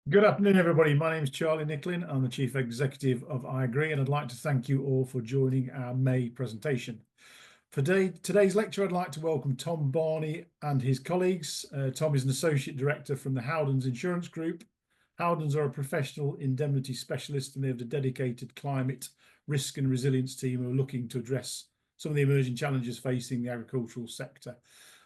Good afternoon, everybody. My name is Charlie Nicklin. I'm the Chief Executive of IAgrE, and I'd like to thank you all for joining our May presentation. For today's lecture, I'd like to welcome Tom Barney and his colleagues. Tom is an Associate Director from the Howdens Insurance Group. Howdens are a professional indemnity specialist, and they have a dedicated climate risk and resilience team who are looking to address some of the emerging challenges facing the agricultural sector.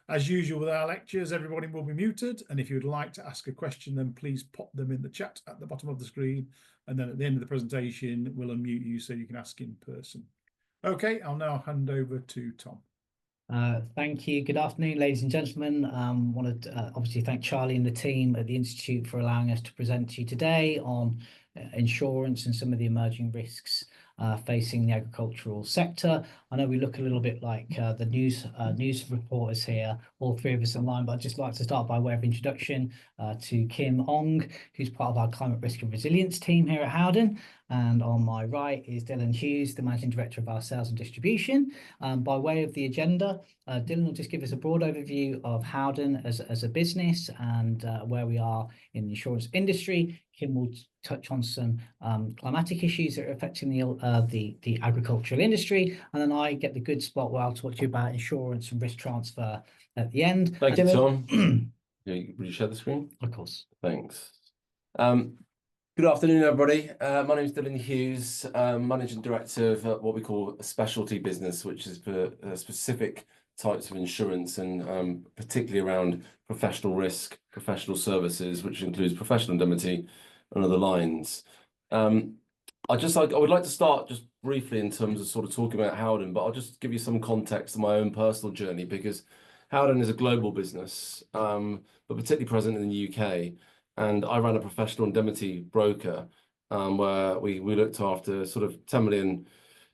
As usual with our lectures, everybody will be muted, and if you would like to ask a question, then please pop them in the chat at the bottom of the screen, and then at the end of the presentation, we'll unmute you so you can ask in person. Okay, I'll now hand over to Tom. Thank you. Good afternoon, ladies and gentlemen. Want to obviously thank Charlie and the team at the Institute for allowing us to present to you today on insurance and some of the emerging risks facing the agricultural sector. I know we look a little bit like the news reporters here, all three of us online, but I'd just like to start by way of introduction to Kim Ong, who's part of our climate risk and resilience team here at Howden. And on my right is Dylan Hughes, the Managing Director of our Sales and Distribution. By way of the agenda, Dylan will just give us a broad overview of Howden as a business and where we are in the insurance industry. Kim will touch on some climatic issues that are affecting the agricultural industry, and then I get the good spot where I'll talk to you about insurance and risk transfer at the end. Thank you, Tom. Will you share the screen? Of course. Thanks. Good afternoon, everybody. My name is Dylan Hughes, Managing Director of what we call a specialty business, which is for specific types of insurance and particularly around professional risk, professional services, which includes professional indemnity and other lines. I would like to start just briefly in terms of sort of talking about Howden, but I'll just give you some context of my own personal journey because Howden is a global business, but particularly present in the UK. And I ran a professional indemnity broker where we looked after sort of 10 million,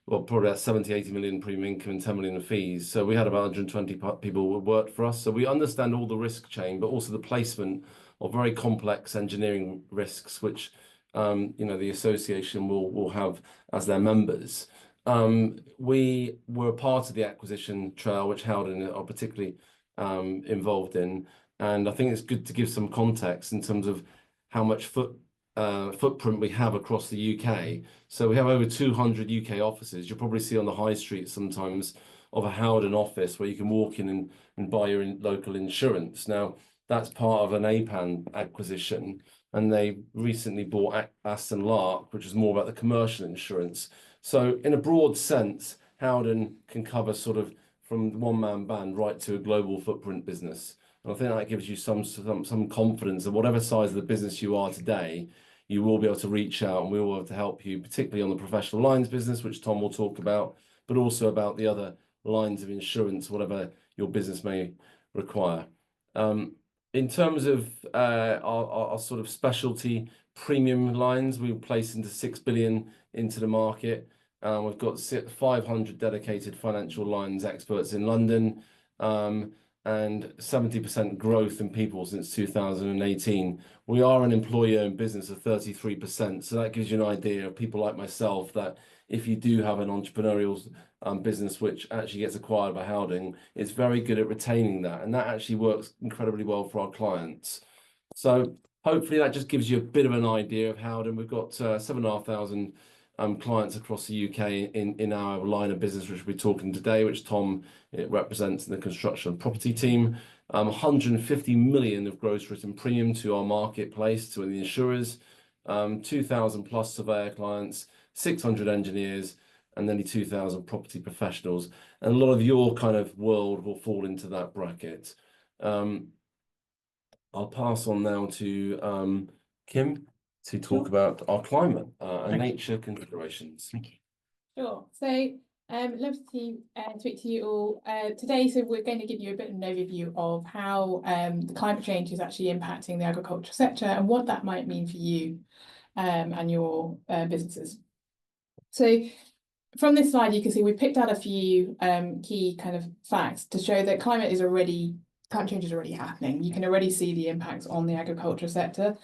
well, probably about 70, 80 million premium income and 10 million in fees. So we had about 120 people who worked for us. So we understand all the risk chain, but also the placement of very complex engineering risks, which the association will have as their members. We were part of the acquisition trail, which Howden are particularly involved in. And I think it's good to give some context in terms of how much footprint we have across the UK. So we have over 200 UK offices. You'll probably see on the high street sometimes of a Howden office where you can walk in and buy your local insurance. Now, that's part of an APAN acquisition, and they recently bought Aston Lark, which is more about the commercial insurance. So in a broad sense, Howden can cover sort of from the one-man band right to a global footprint business. And I think that gives you some confidence that whatever size of the business you are today, you will be able to reach out and we will be able to help you, particularly on the professional lines business, which Tom will talk about, but also about the other lines of insurance, whatever your business may require. In terms of our sort of specialty premium lines, we place into 6 billion into the market. We've got 500 dedicated financial lines experts in London. And 70% growth in people since 2018. We are an employee-owned business of 33%. So that gives you an idea of people like myself that if you do have an entrepreneurial business which actually gets acquired by Howden, it's very good at retaining that. And that actually works incredibly well for our clients. So hopefully that just gives you a bit of an idea of Howden. We've got 7,500 clients across the UK in our line of business, which we're talking today, which Tom represents in the construction and property team. 150 million of gross written premium to our marketplace, to the insurers, 2,000 plus surveyor clients, 600 engineers, and nearly 2,000 property professionals. And a lot of your kind of world will fall into that bracket. I'll pass on now to Kim to talk about our climate and nature considerations. Thank you. Sure. So love to speak to you all today. So we're going to give you a bit of an overview of how the climate change is actually impacting the agricultural sector and what that might mean for you and your businesses. So from this slide, you can see we picked out a few key kind of facts to show that climate change is already happening. You can already see the impacts on the agricultural sector.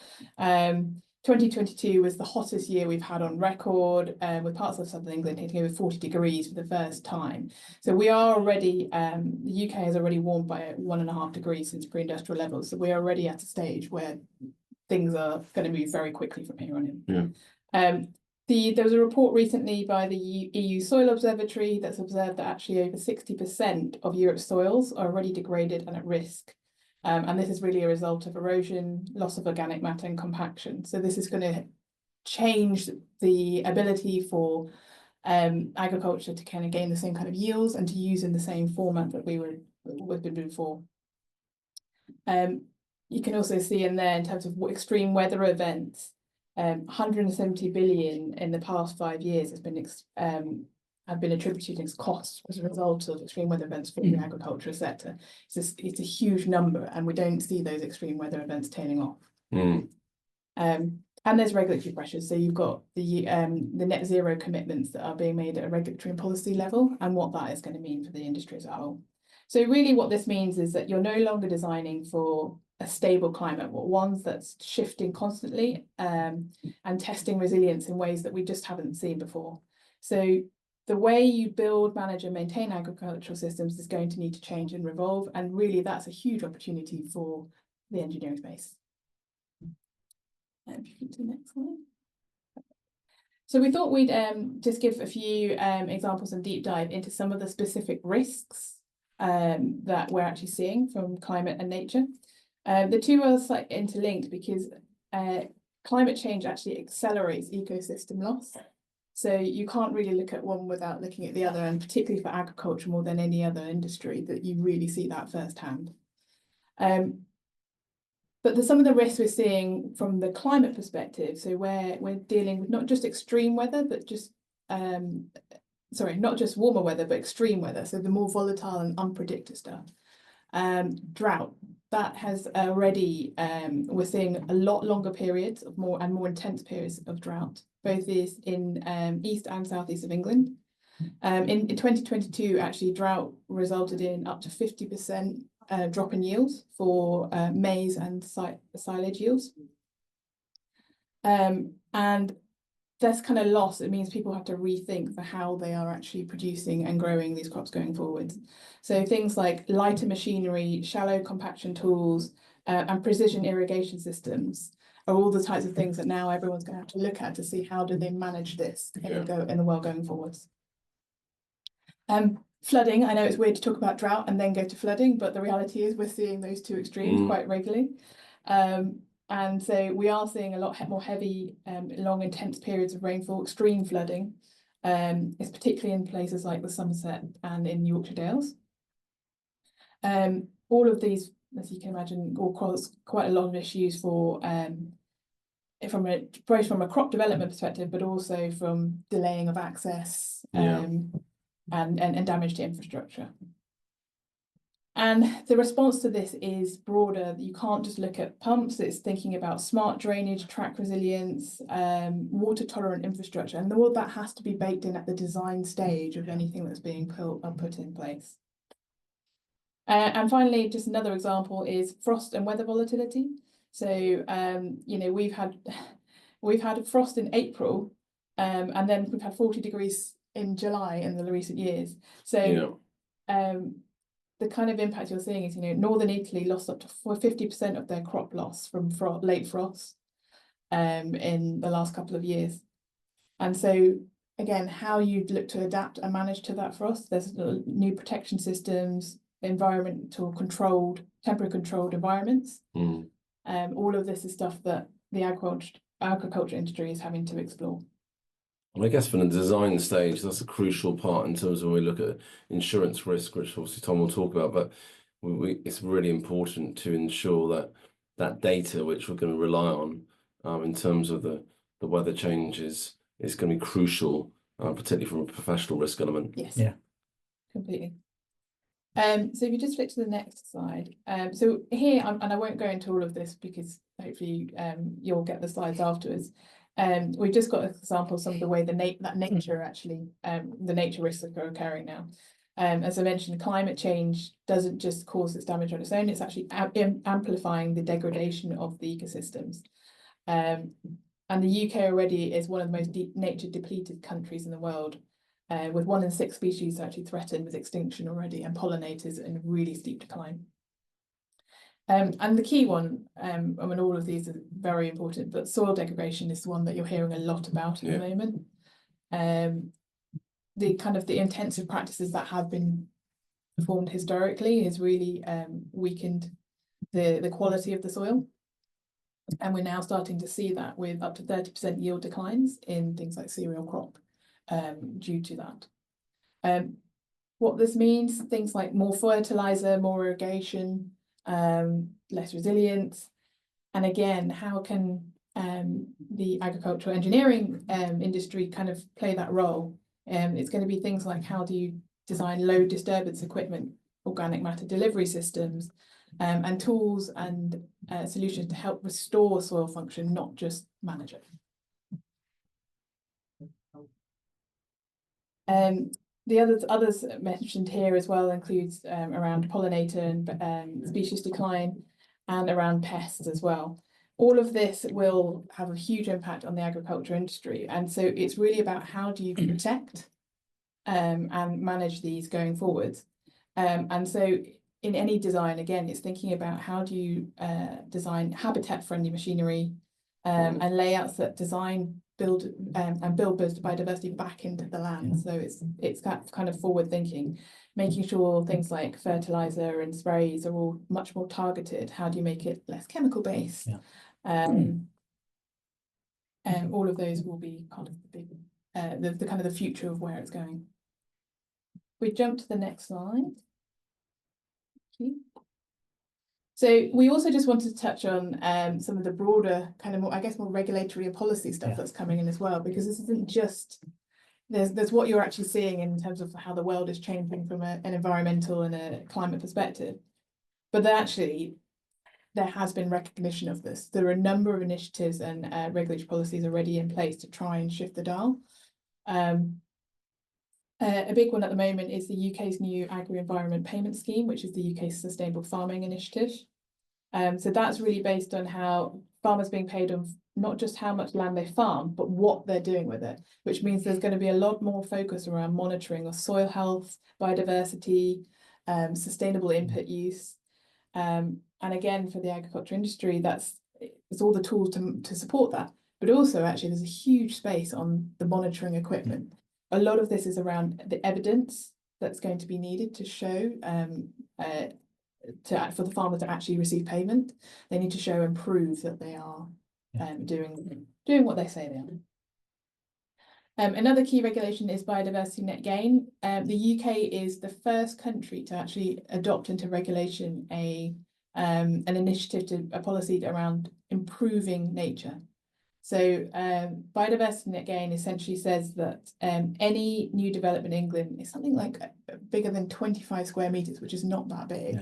2022 was the hottest year we've had on record, with parts of southern England hitting over 40 degrees for the first time. So we are already, the UK has already warmed by 1.5 degrees since pre-industrial levels. So we're already at a stage where things are going to move very quickly from here on in. Yeah. There was a report recently by the EU Soil Observatory that's observed that actually over 60% of Europe's soils are already degraded and at risk. And this is really a result of erosion, loss of organic matter and compaction. So this is going to change the ability for agriculture to kind of gain the same kind of yields and to use in the same format that we've been doing before. You can also see in there in terms of extreme weather events, 170 billion in the past 5 years have been attributed as costs as a result of extreme weather events for the agricultural sector. It's a huge number, and we don't see those extreme weather events tailing off. And there's regulatory pressures. So you've got the net zero commitments that are being made at a regulatory and policy level, and what that is going to mean for the industry as a whole. So really what this means is that you're no longer designing for a stable climate, but one that's shifting constantly, and testing resilience in ways that we just haven't seen before. So the way you build, manage and maintain agricultural systems is going to need to change and evolve, and really that's a huge opportunity for the engineering space. If you can do the next slide. So we thought we'd just give a few examples and deep dive into some of the specific risks that we're actually seeing from climate and nature. The two are slightly interlinked because climate change actually accelerates ecosystem loss. So you can't really look at one without looking at the other, and particularly for agriculture more than any other industry, that you really see that firsthand. But some of the risks we're seeing from the climate perspective, so we're dealing with not just extreme weather, but just not just warmer weather, but extreme weather. So the more volatile and unpredicted stuff. Drought, that has already, we're seeing a lot longer periods of more intense periods of drought, both in east and southeast of England. In 2022, actually, drought resulted in up to 50% drop in yields for maize and silage yields. And this kind of loss, it means people have to rethink for how they are actually producing and growing these crops going forward. So things like lighter machinery, shallow compaction tools, and precision irrigation systems are all the types of things that now everyone's going to have to look at to see how do they manage this in the world going forwards. Flooding, I know it's weird to talk about drought and then go to flooding, but the reality is we're seeing those two extremes quite regularly. And so we are seeing a lot more heavy, long, intense periods of rainfall, extreme flooding. It's particularly in places like the Somerset and in Yorkshire Dales. All of these, as you can imagine, will cause quite a lot of issues for both from a crop development perspective, but also from delaying of access and damage to infrastructure. And the response to this is broader. You can't just look at pumps. It's thinking about smart drainage, track resilience, water tolerant infrastructure, and all of that has to be baked in at the design stage of anything that's being put in place. And finally, just another example is frost and weather volatility. So we've had frost in April, and then we've had 40 degrees in July in the recent years. So the kind of impact you're seeing is, northern Italy lost up to 50% of their crop loss from late frost in the last couple of years. And so again, how you look to adapt and manage to that frost, there's new protection systems, environmental controlled, temporary controlled environments. All of this is stuff that the agriculture industry is having to explore. And I guess from the design stage, that's a crucial part in terms of when we look at insurance risk, which obviously Tom will talk about, but it's really important to ensure that data, which we're going to rely on in terms of the weather changes, is going to be crucial, particularly from a professional risk element. Yes, yeah, completely. So if you just flick to the next slide. So here, and I won't go into all of this because hopefully you'll get the slides afterwards. We've just got an example of some of the way that nature actually, the nature risks are occurring now. As I mentioned, climate change doesn't just cause its damage on its own, it's actually amplifying the degradation of the ecosystems. And the UK already is one of the most nature depleted countries in the world, with 1 in 6 species actually threatened with extinction already, and pollinators in really steep decline. And the key one, I mean, all of these are very important, but soil degradation is the one that you're hearing a lot about at the moment. The intensive practices that have been performed historically has really weakened the quality of the soil. And we're now starting to see that with up to 30% yield declines in things like cereal crop due to that. What this means, things like more fertilizer, more irrigation, less resilience. And again, how can the agricultural engineering industry kind of play that role? It's going to be things like, how do you design low disturbance equipment, organic matter delivery systems, and tools and solutions to help restore soil function, not just manage it. The others mentioned here as well includes around pollinator and species decline, and around pests as well. All of this will have a huge impact on the agriculture industry, and so it's really about how do you protect and manage these going forward. And so in any design, again, it's thinking about how do you design habitat-friendly machinery and layouts that build biodiversity back into the land. So it's that kind of forward thinking, making sure things like fertilizer and sprays are all much more targeted. How do you make it less chemical based? And all of those will be kind of the big the kind of the future of where it's going. We jump to the next slide. Thank you. So we also just wanted to touch on some of the broader kind of more, I guess, more regulatory and policy stuff that's coming in as well, because this isn't just, there's what you're actually seeing in terms of how the world is changing from an environmental and a climate perspective, but there has been recognition of this. There are a number of initiatives and regulatory policies already in place to try and shift the dial. A big one at the moment is the UK's new agri-environment payment scheme, which is the UK's Sustainable Farming Initiative. So that's really based on how farmers being paid on not just how much land they farm, but what they're doing with it, which means there's going to be a lot more focus around monitoring of soil health, biodiversity, sustainable input use. And again, for the agriculture industry, it's all the tools to support that. But also, actually, there's a huge space on the monitoring equipment. A lot of this is around the evidence that's going to be needed to show for the farmer to actually receive payment. They need to show and prove that they are doing what they say they are. Another key regulation is biodiversity net gain. The UK is the first country to actually adopt into regulation an initiative a policy around improving nature. So biodiversity net gain essentially says that any new development in England is something like bigger than 25 square meters, which is not that big.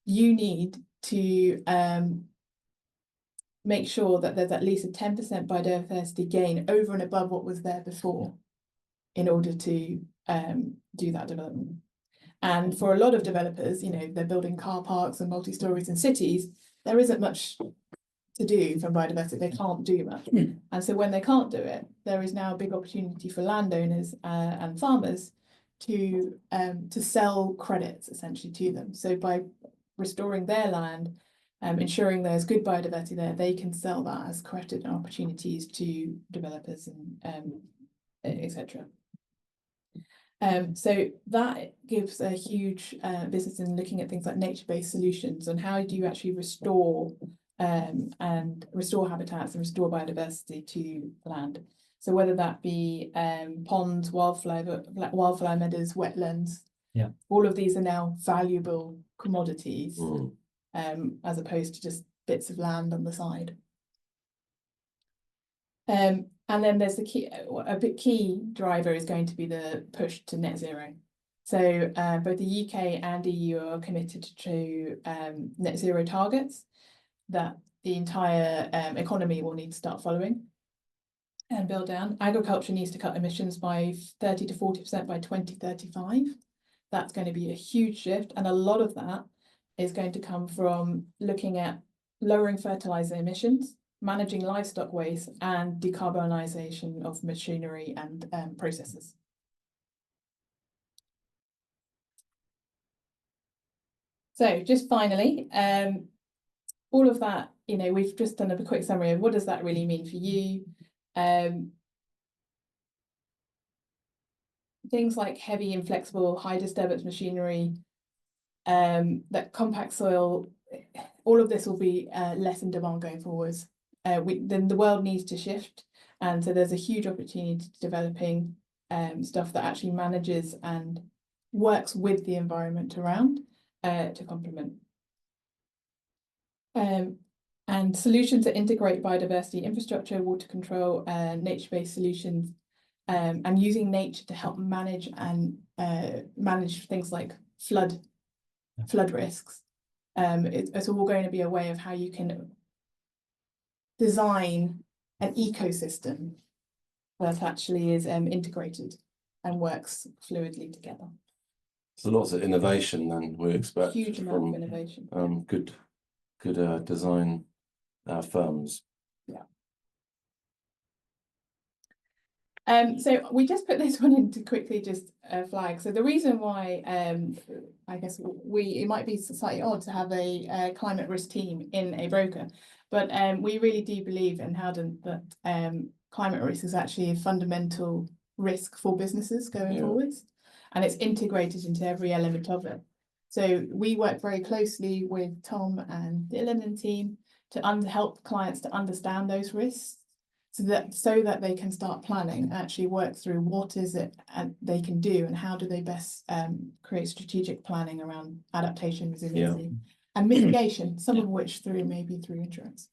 You need to make sure that there's at least a 10% biodiversity gain over and above what was there before in order to do that development. And for a lot of developers, they're building car parks and multi-stories in cities, there isn't much to do from biodiversity. They can't do much. And so when they can't do it, there is now a big opportunity for landowners and farmers to sell credits essentially to them. So by restoring their land, ensuring there's good biodiversity there, they can sell that as credit and opportunities to developers and etc. So that gives a huge business in looking at things like nature-based solutions and how do you actually restore and restore habitats and restore biodiversity to land. So whether that be ponds, wildflower meadows, wetlands, all of these are now valuable commodities as opposed to just bits of land on the side. And then there's a big key driver is going to be the push to net zero. So both the UK and EU are committed to net zero targets that the entire economy will need to start following and build down. Agriculture needs to cut emissions by 30 to 40% by 2035. That's going to be a huge shift, and a lot of that is going to come from looking at lowering fertilizer emissions, managing livestock waste, and decarbonisation of machinery and processes. So just finally, all of that, you know, we've just done a quick summary of what does that really mean for you. Things like heavy, inflexible, high disturbance machinery, that compact soil, all of this will be less in demand going forwards. Then the world needs to shift, and so there's a huge opportunity to developing stuff that actually manages and works with the environment around to complement. And solutions that integrate biodiversity infrastructure, water control, nature-based solutions, and using nature to help manage and manage things like flood risks. It's all going to be a way of how you can design an ecosystem that actually is integrated and works fluidly together. So lots of innovation then we expect Huge amount from of innovation. good design firms. So we just put this one in to quickly just flag. So the reason why I guess it might be slightly odd to have a climate risk team in a broker, but we really do believe in Howden that climate risk is actually a fundamental risk for businesses going forwards, and it's integrated into every element of it. So we work very closely with Tom and Dylan and team to help clients to understand those risks, so that they can start planning, actually work through what is it they can do and how do they best create strategic planning around adaptation, resiliency, and mitigation, some of which maybe through insurance.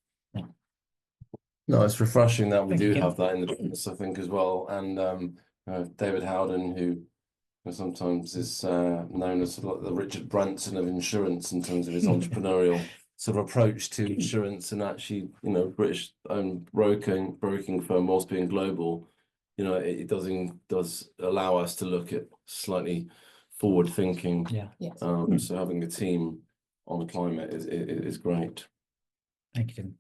No, it's refreshing that we Thank do you. have that in the business, I think, as well. And David Howden, who sometimes is known as sort of like the Richard Branson of insurance in terms of his entrepreneurial sort of approach to insurance, and actually, you know, British owned broking firm whilst being global, you know, it does allow us to look at slightly forward thinking. Yes. So having a team on climate is great. Thank you,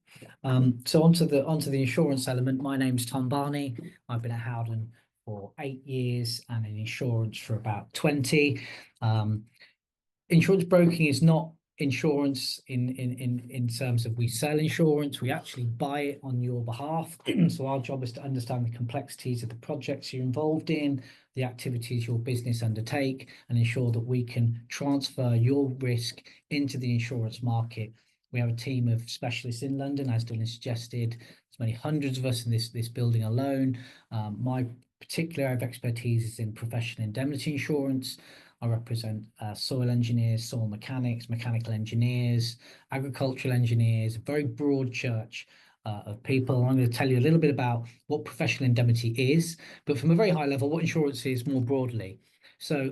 Tim. So onto the insurance element. My name's Tom Barney. I've been at Howden for 8 years and in insurance for about 20. Insurance broking is not insurance in terms of we sell insurance, we actually buy it on your behalf. So our job is to understand the complexities of the projects you're involved in, the activities your business undertake, and ensure that we can transfer your risk into the insurance market. We have a team of specialists in London, as Dylan suggested. There's many hundreds of us in this building alone. My particular area of expertise is in professional indemnity insurance. I represent soil engineers, soil mechanics, mechanical engineers, agricultural engineers, a very broad church of people. I'm going to tell you a little bit about what professional indemnity is, but from a very high level, what insurance is more broadly. So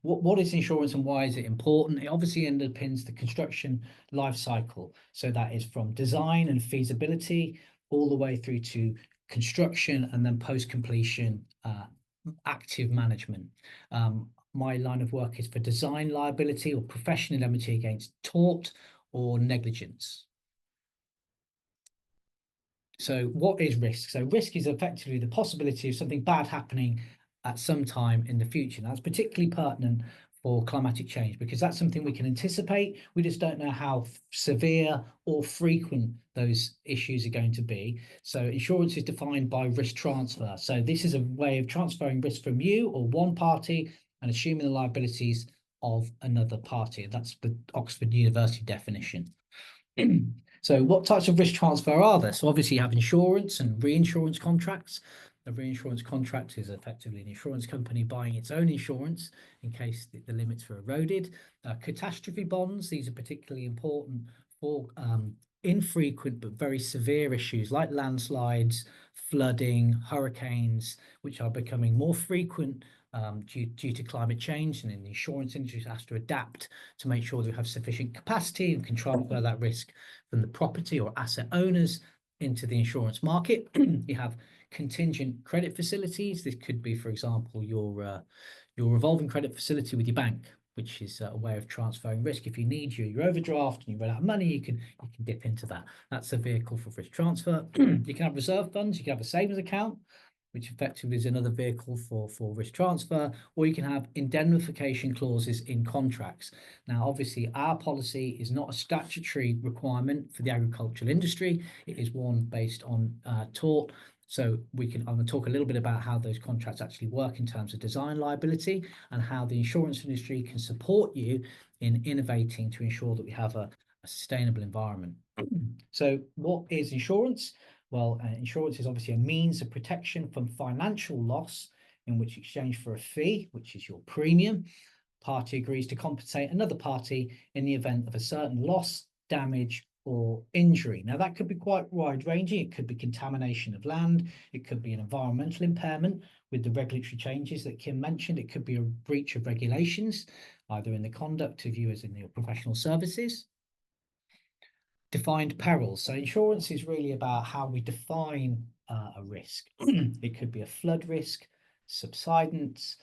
what is insurance and why is it important? It obviously underpins the construction life cycle. So that is from design and feasibility all the way through to construction and then post-completion active management. My line of work is for design liability or professional indemnity against tort or negligence. So what is risk? So risk is effectively the possibility of something bad happening at some time in the future. Now, that's particularly pertinent for climatic change because that's something we can anticipate. We just don't know how severe or frequent those issues are going to be. So insurance is defined by risk transfer. So this is a way of transferring risk from you or one party and assuming the liabilities of another party. That's the Oxford University definition. So what types of risk transfer are there? So obviously you have insurance and reinsurance contracts. A reinsurance contract is effectively an insurance company buying its own insurance in case the limits are eroded. Catastrophe bonds, these are particularly important for infrequent but very severe issues like landslides, flooding, hurricanes, which are becoming more frequent due to climate change, and the insurance industry has to adapt to make sure that we have sufficient capacity and can transfer that risk from the property or asset owners into the insurance market. You have contingent credit facilities. This could be, for example, your revolving credit facility with your bank, which is a way of transferring risk. If you need your overdraft and you run out of money, you can dip into that. That's a vehicle for risk transfer. You can have reserve funds. You can have a savings account. which effectively is another vehicle for risk transfer, or you can have indemnification clauses in contracts. Now, obviously, our policy is not a statutory requirement for the agricultural industry. It is one based on tort. So I'm going to talk a little bit about how those contracts actually work in terms of design liability and how the insurance industry can support you in innovating to ensure that we have a sustainable environment. So what is insurance? Well, insurance is obviously a means of protection from financial loss in which exchange for a fee, which is your premium, party agrees to compensate another party in the event of a certain loss, damage, or injury. Now, that could be quite wide-ranging. It could be contamination of land. It could be an environmental impairment with the regulatory changes that Kim mentioned. It could be a breach of regulations, either in the conduct of you as in your professional services. Defined perils. So insurance is really about how we define a risk. It could be a flood risk, subsidence,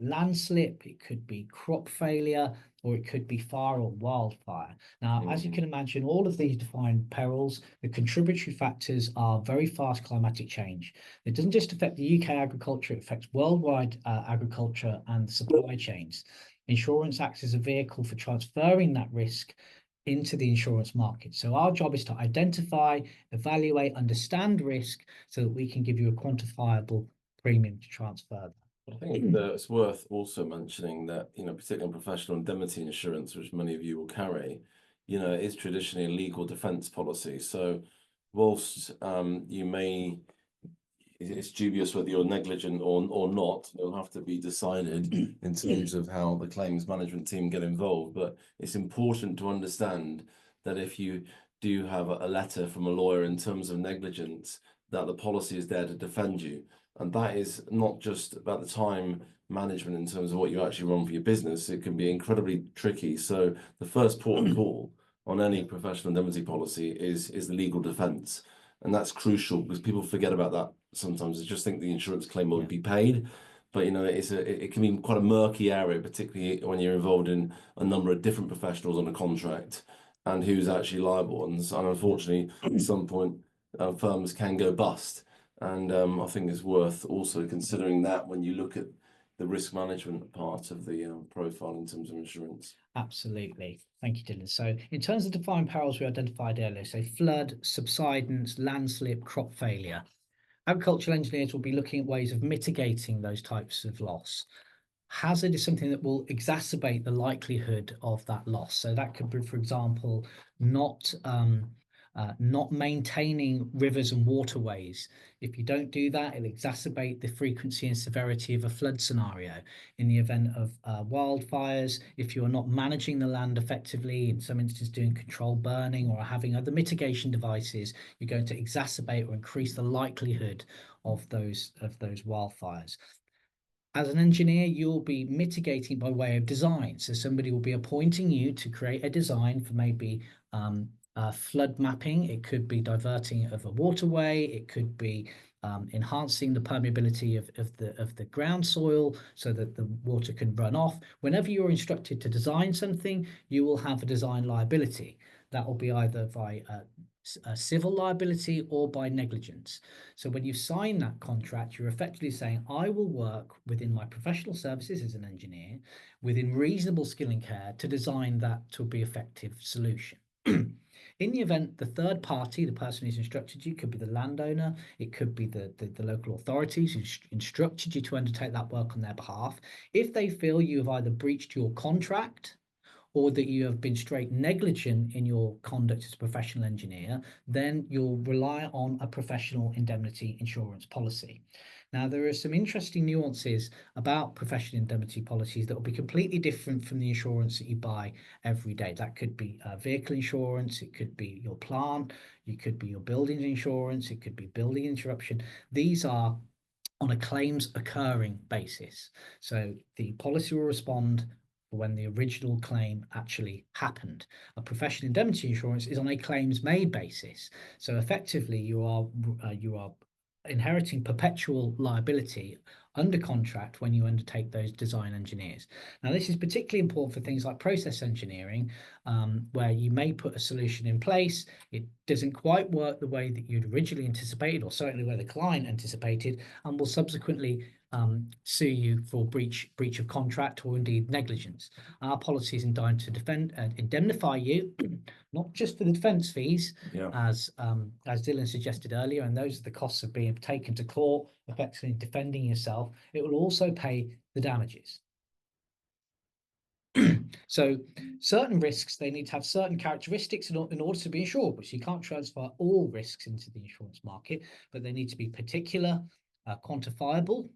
landslip, it could be crop failure, or it could be fire or wildfire. Now, as you can imagine, all of these defined perils, the contributory factors are very fast climatic change. It doesn't just affect the UK agriculture, it affects worldwide agriculture and supply chains. Insurance acts as a vehicle for transferring that risk into the insurance market. So our job is to identify, evaluate, understand risk so that we can give you a quantifiable premium to transfer that. I think that it's worth also mentioning that, particularly on professional indemnity insurance, which many of you will carry, is traditionally a legal defense policy. So whilst it's dubious whether you're negligent or not, it'll have to be decided in terms of how the claims management team get involved. But it's important to understand that if you do have a letter from a lawyer in terms of negligence, that the policy is there to defend you. And that is not just about the time management in terms of what you actually run for your business. It can be incredibly tricky. So the first port of call on any professional indemnity policy is the legal defense. And that's crucial because people forget about that sometimes. They just think the insurance claim will be paid. But, it can be quite a murky area, particularly when you're involved in a number of different professionals on a contract and who's actually liable. And unfortunately, at some point, firms can go bust. And I think it's worth also considering that when you look at the risk management part of the profile in terms of insurance. Absolutely. Thank you, Dylan. So in terms of defined perils we identified earlier, so flood, subsidence, landslip, crop failure. Agricultural engineers will be looking at ways of mitigating those types of loss. Hazard is something that will exacerbate the likelihood of that loss. So that could be, for example, not maintaining rivers and waterways. If you don't do that, it'll exacerbate the frequency and severity of a flood scenario. In the event of wildfires, if you're not managing the land effectively, in some instances doing controlled burning or having other mitigation devices, you're going to exacerbate or increase the likelihood of those wildfires. As an engineer, you'll be mitigating by way of design. So somebody will be appointing you to create a design for maybe flood mapping. It could be diverting of a waterway. It could be enhancing the permeability of the ground soil so that the water can run off. Whenever you're instructed to design something, you will have a design liability. That will be either by civil liability or by negligence. So when you sign that contract, you're effectively saying, I will work within my professional services as an engineer, within reasonable skill and care to design that to be effective solution. In the event the third party, the person who's instructed you, could be the landowner, it could be the local authorities who instructed you to undertake that work on their behalf. If they feel you have either breached your contract or that you have been straight negligent in your conduct as a professional engineer, then you'll rely on a professional indemnity insurance policy. Now, there are some interesting nuances about professional indemnity policies that will be completely different from the insurance that you buy every day. That could be vehicle insurance, it could be your plant, it could be your building insurance, it could be building interruption. These are on a claims occurring basis. So the policy will respond when the original claim actually happened. A professional indemnity insurance is on a claims made basis. So effectively, you are inheriting perpetual liability under contract when you undertake those design engineers. Now, this is particularly important for things like process engineering, where you may put a solution in place, it doesn't quite work the way that you'd originally anticipated, or certainly where the client anticipated, and will subsequently sue you for breach of contract or indeed negligence. Our policy is designed to indemnify you, not just for the defence fees, as Dylan suggested earlier, and those are the costs of being taken to court, effectively defending yourself. It will also pay the damages. So certain risks, they need to have certain characteristics in order to be insured, which you can't transfer all risks into the insurance market, but they need to be particular, quantifiable,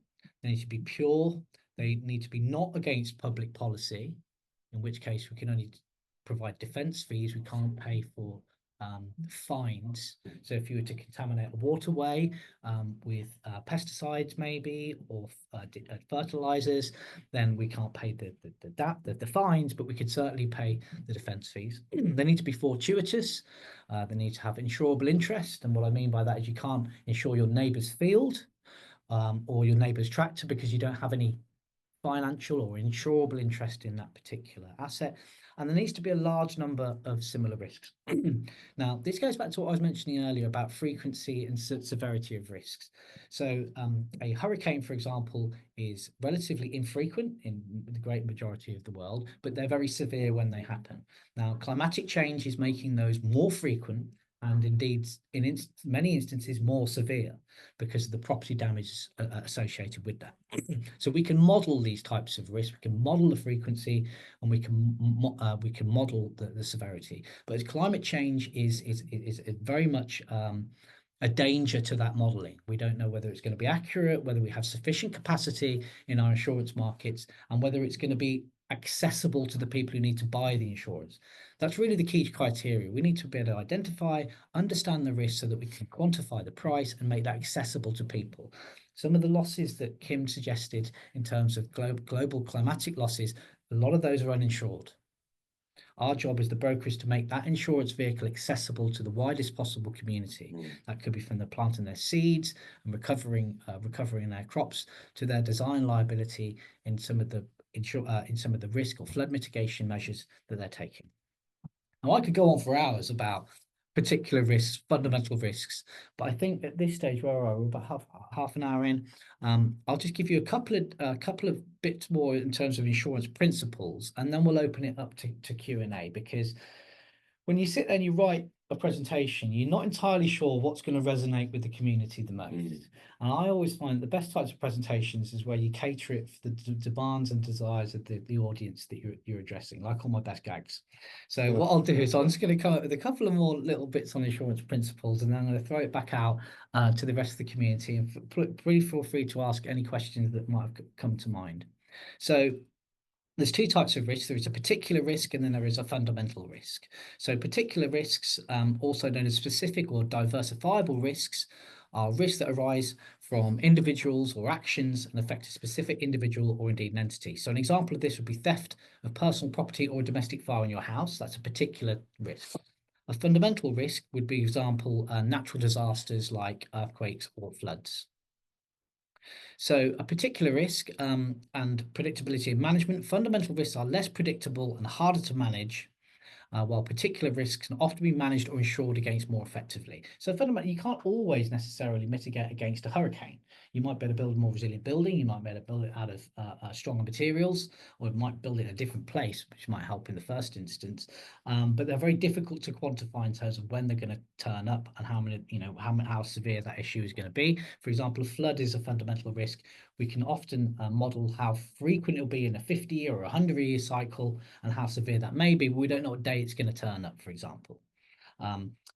they need to be pure, they need to be not against public policy, in which case we can only provide defence fees, we can't pay for fines. So if you were to contaminate a waterway with pesticides maybe, or fertilizers, then we can't pay the fines, but we could certainly pay the defence fees. They need to be fortuitous, they need to have insurable interest, and what I mean by that is you can't insure your neighbour's field or your neighbour's tractor because you don't have any financial or insurable interest in that particular asset. And there needs to be a large number of similar risks. Now, this goes back to what I was mentioning earlier about frequency and severity of risks. So a hurricane, for example, is relatively infrequent in the great majority of the world, but they're very severe when they happen. Now, climatic change is making those more frequent, and indeed, in many instances, more severe because of the property damage associated with that. So we can model these types of risks, we can model the frequency, and we can model the severity. But as climate change is very much a danger to that modeling. We don't know whether it's going to be accurate, whether we have sufficient capacity in our insurance markets, and whether it's going to be accessible to the people who need to buy the insurance. That's really the key criteria. We need to be able to identify, understand the risk so that we can quantify the price and make that accessible to people. Some of the losses that Kim suggested in terms of global climatic losses, a lot of those are uninsured. Our job as the broker is to make that insurance vehicle accessible to the widest possible community. That could be from the planting their seeds and recovering their crops to their design liability in some of the risk or flood mitigation measures that they're taking. Now, I could go on for hours about particular risks, fundamental risks, but I think at this stage, where are we? About half an hour in. I'll just give you a couple of bits more in terms of insurance principles, and then we'll open it up to Q&A, because when you sit there and you write a presentation, you're not entirely sure what's going to resonate with the community the most. And I always find the best types of presentations is where you cater it for the demands and desires of the audience that you're addressing, like all my best gags. So what I'll do is I'm just going to come up with a couple of more little bits on insurance principles, and then I'm going to throw it back out to the rest of the community, and please feel free to ask any questions that might have come to mind. So there's two types of risks. There is a particular risk, and then there is a fundamental risk. So particular risks, also known as specific or diversifiable risks, are risks that arise from individuals or actions and affect a specific individual or indeed an entity. So an example of this would be theft of personal property or a domestic fire in your house. That's a particular risk. A fundamental risk would be, example, natural disasters like earthquakes or floods. So a particular risk and predictability of management. Fundamental risks are less predictable and harder to manage, while particular risks can often be managed or insured against more effectively. So fundamentally, you can't always necessarily mitigate against a hurricane. You might be able to build a more resilient building, you might be able to build it out of stronger materials, or you might build it in a different place, which might help in the first instance. But they're very difficult to quantify in terms of when they're going to turn up and how severe that issue is going to be. For example, a flood is a fundamental risk. We can often model how frequent it'll be in a 50-year or 100-year cycle and how severe that may be, but we don't know what day it's going to turn up, for example.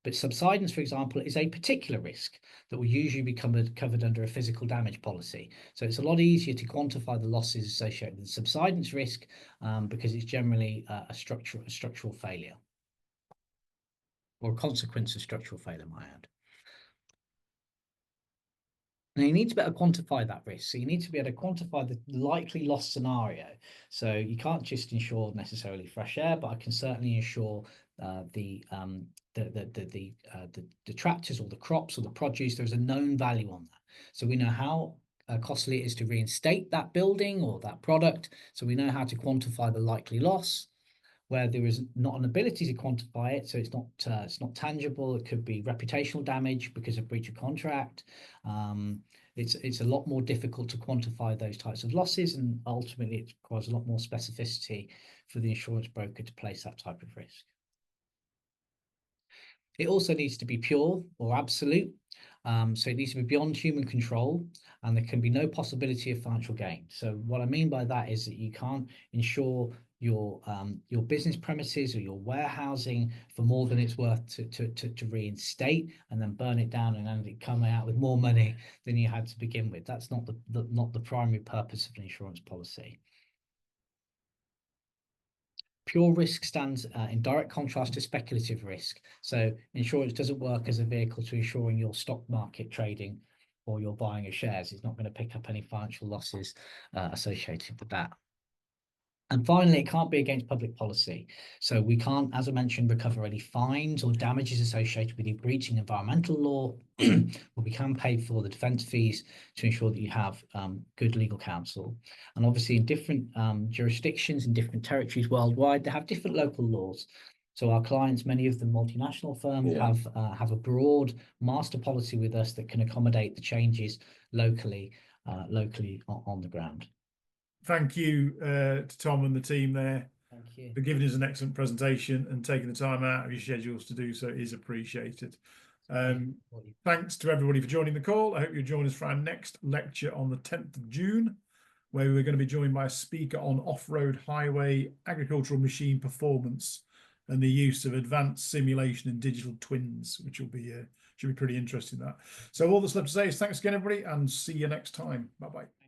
But subsidence, for example, is a particular risk that will usually be covered under a physical damage policy. So it's a lot easier to quantify the losses associated with the subsidence risk because it's generally a structural failure, or a consequence of structural failure, might add. Now, you need to be able to quantify that risk. So you need to be able to quantify the likely loss scenario. So you can't just insure necessarily fresh air, but I can certainly insure the tractors or the crops or the produce. There's a known value on that. So we know how costly it is to reinstate that building or that product. So we know how to quantify the likely loss. Where there is not an ability to quantify it, so it's not tangible. It could be reputational damage because of breach of contract. It's a lot more difficult to quantify those types of losses, and ultimately it requires a lot more specificity for the insurance broker to place that type of risk. It also needs to be pure or absolute. So it needs to be beyond human control, and there can be no possibility of financial gain. So what I mean by that is that you can't insure your business premises or your warehousing for more than it's worth to reinstate and then burn it down and then come out with more money than you had to begin with. That's not the primary purpose of an insurance policy. Pure risk stands in direct contrast to speculative risk. So insurance doesn't work as a vehicle to ensuring your stock market trading or your buying of shares. It's not going to pick up any financial losses associated with that. And finally, it can't be against public policy. So we can't, as I mentioned, recover any fines or damages associated with you breaching environmental law, but we can pay for the defence fees to ensure that you have good legal counsel. And obviously in different jurisdictions, in different territories worldwide, they have different local laws. So our clients, many of them multinational firms, have a broad master policy with us that can accommodate the changes locally on the ground. Thank you to Tom and the team there. Thank you for giving us an excellent presentation and taking the time out of your schedules to do so. It is appreciated. Thanks to everybody for joining the call. I hope you'll join us for our next lecture on the 10th of June, where we're going to be joined by a speaker on off-road highway agricultural machine performance and the use of advanced simulation and digital twins, which will be should be pretty interesting. So all that's left to say is thanks again, everybody, and see you next time. Bye-bye.